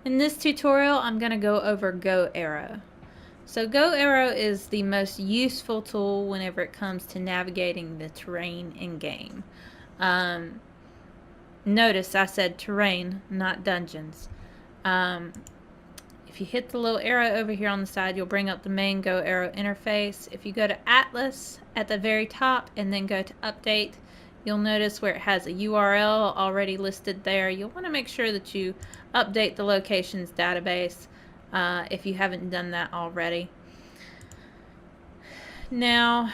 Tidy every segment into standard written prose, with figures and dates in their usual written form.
In this tutorial, I'm going to go over GoArrow. So GoArrow is the most useful tool whenever it comes to navigating the terrain in game. Notice I said terrain, not dungeons. If you hit the little arrow over here on the side, you'll bring up the main GoArrow interface. If you go to Atlas at the very top and then go to Update, you'll notice where it has a URL already listed there. You'll want to make sure that you update the locations database if you haven't done that already. Now,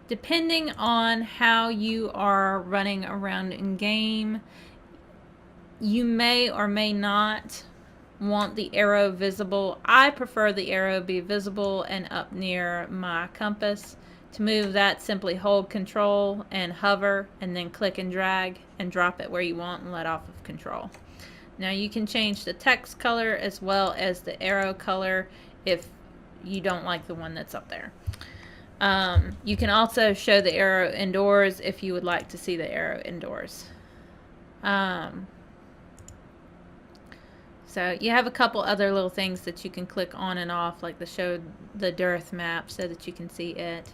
depending on how you are running around in game, you may or may not want the arrow visible. I prefer the arrow be visible and up near my compass. To move that, simply hold Control and hover and then click and drag and drop it where you want and let off of Control. Now you can change the text color as well as the arrow color if you don't like the one that's up there. You can also show the arrow indoors if you would like to see the arrow indoors. So you have a couple other little things that you can click on and off, like the show the dearth map so that you can see it.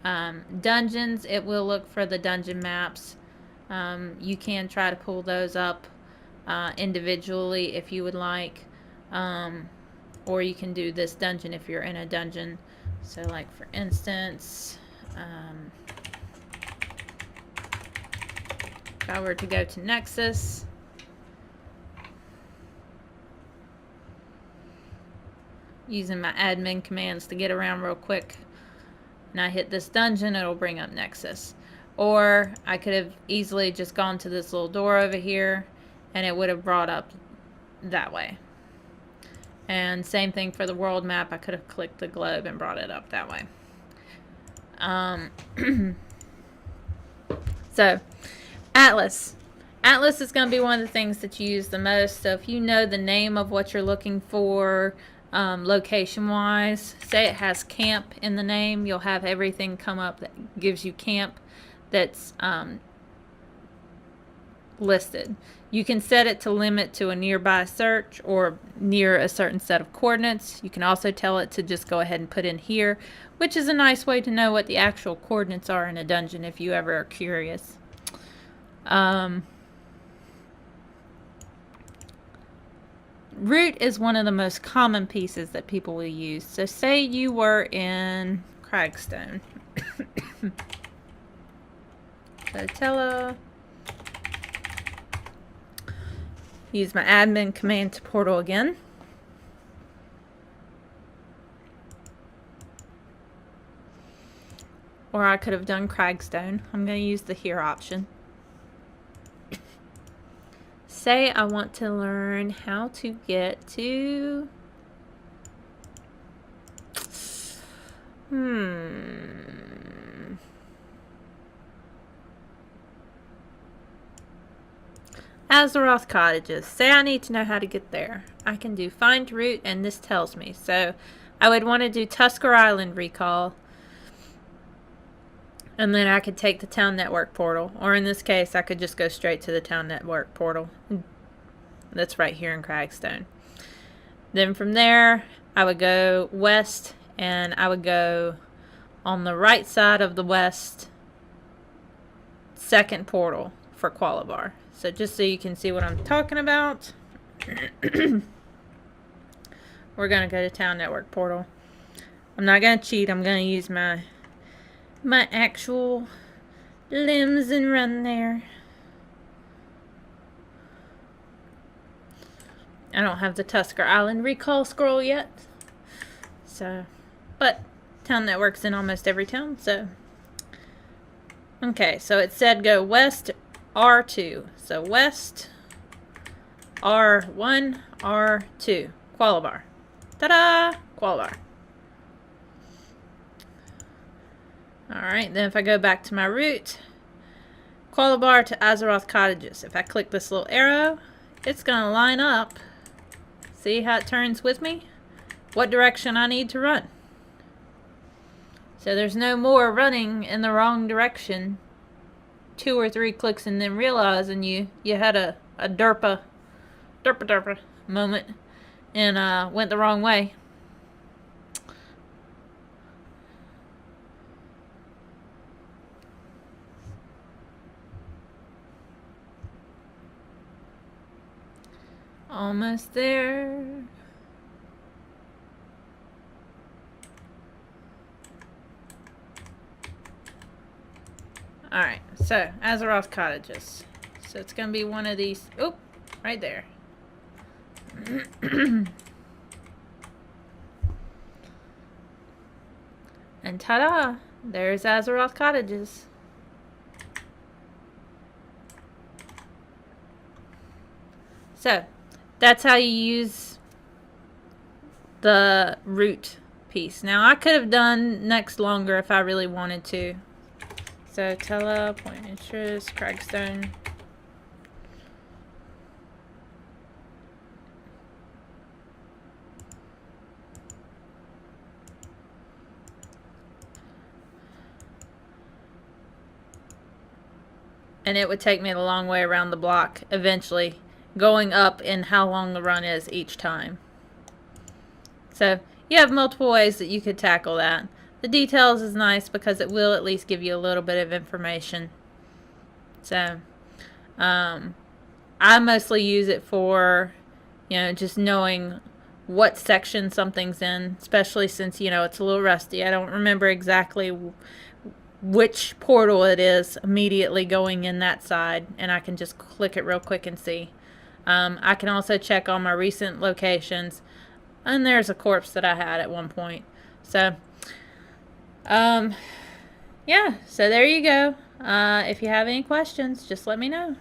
Dungeons, it will look for the dungeon maps. You can try to pull those up individually if you would like. Or you can do this dungeon if you're in a dungeon. So like for instance, if I were to go to Nexus, using my admin commands to get around real quick, and I hit this dungeon, it'll bring up Nexus. Or I could have easily just gone to this little door over here and it would have brought up that way. And same thing for the world map, I could have clicked the globe and brought it up that way. So Atlas is going to be one of the things that you use the most. So if you know the name of what you're looking for, location wise, say it has camp in the name, you'll have everything come up that gives you camp that's listed. You can set it to limit to a nearby search or near a certain set of coordinates. You can also tell it to just go ahead and put in here, which is a nice way to know what the actual coordinates are in a dungeon if you ever are curious. Route is one of the most common pieces that people will use. So say you were in Cragstone. So tele, use my admin command to portal again. Or I could have done Cragstone. I'm going to use the here option. Say I want to learn how to get to Azeroth Cottages. Say I need to know how to get there. I can do find route and this tells me. So I would want to do Tusker Island recall. And then I could take the town network portal. Or in this case, I could just go straight to the town network portal. That's right here in Cragstone. Then from there, I would go west. And I would go on the right side of the west second portal for Qualibar. So just so you can see what I'm talking about. We're going to go to town network portal. I'm not going to cheat. I'm going to use my actual limbs and run there. I don't have the Tusker Island recall scroll yet. So, but town network's in almost every town, so. Okay, so it said go west R2. So west R1, R2. Qualibar. Ta-da! Qualibar. Alright, then if I go back to my route, Qualibar to Azeroth Cottages. If I click this little arrow, it's going to line up. See how it turns with me? What direction I need to run. So there's no more running in the wrong direction 2 or 3 clicks and then realizing you had a derpa derpa derpa moment and went the wrong way. Almost there. Alright, so Azeroth Cottages. So it's going to be one of these. Oop, right there. And ta-da! There's Azeroth Cottages. So, that's how you use the root piece. Now, I could have done next longer if I really wanted to. So, Tela, point interest, Cragstone. And it would take me the long way around the block eventually, going up in how long the run is each time. So you have multiple ways that you could tackle that. The details is nice because it will at least give you a little bit of information. So I mostly use it for, just knowing what section something's in, especially since, it's a little rusty. I don't remember exactly which portal it is immediately going in that side, and I can just click it real quick and see. I can also check on my recent locations, and there's a corpse that I had at one point. So yeah, so there you go. If you have any questions, just let me know.